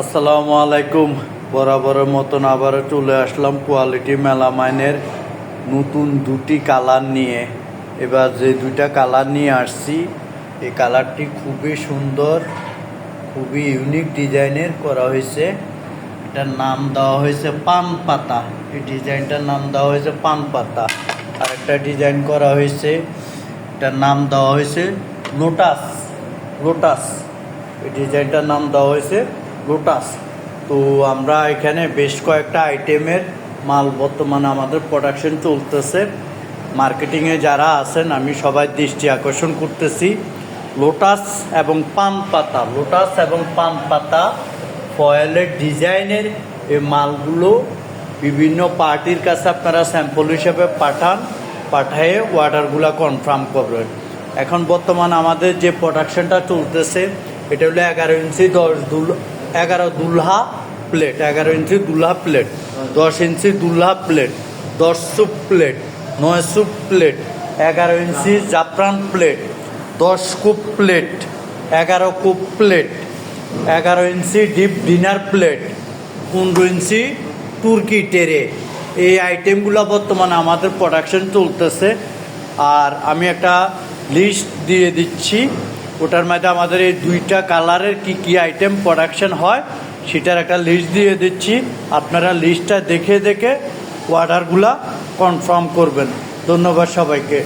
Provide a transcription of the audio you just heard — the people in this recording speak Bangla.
আসসালামু আলাইকুম। বরাবরের মতন আবারও চলে আসলাম কোয়ালিটি মেলামাইনের নতুন দুটি কালার নিয়ে। এবার যে দুইটা কালার নিয়ে আসছি, এই কালারটি খুবই সুন্দর, খুবই ইউনিক ডিজাইনের করা হয়েছে। এটার নাম দেওয়া হয়েছে পান পাতা। এই ডিজাইনটার নাম দেওয়া হয়েছে পান পাতা। আর একটা ডিজাইন করা হয়েছে, এটার নাম দেওয়া হয়েছে লোটাস। লোটাস এই ডিজাইনটার নাম দেওয়া হয়েছে লোটাস। তো আমরা এখানে বেশ কয়েকটা আইটেমের মাল বর্তমানে আমাদের প্রোডাকশন চলতেছে। মার্কেটিংয়ে যারা আছেন আমি সবাই দৃষ্টি আকর্ষণ করতেছি লোটাস এবং পান পাতা। লোটাস এবং পান পাতা ফয়েলের ডিজাইনের এই মালগুলো বিভিন্ন পার্টির কাছে আপনারা স্যাম্পল হিসেবে পাঠায়ে অর্ডারগুলো কনফার্ম করবেন। এখন বর্তমান আমাদের যে প্রোডাকশনটা চলতেছে এটা হলো 11 ইঞ্চি 11 দুলহা প্লেট, 11 ইঞ্চি দুলহা প্লেট, 10 ইঞ্চি দুলহা plate, 10 soup plate, 9 soup plate, 11 inch জাফরান plate, 10 coupe plate, 11 coupe plate, 11 inch deep dinner plate, 15 inch তুর্কি টেরে। এই আইটেমগুলো বর্তমানে আমাদের প্রোডাকশন চলতেছে। আর আমি একটা লিস্ট দিয়ে দিচ্ছি, ওটার মধ্যে আমাদের এই দুইটা কালারের কি আইটেম প্রোডাকশন হয় সেটার একটা লিস্ট দিয়ে দিচ্ছি। আপনারা লিস্টটা দেখে অর্ডারগুলা কনফার্ম করবেন। ধন্যবাদ সবাইকে।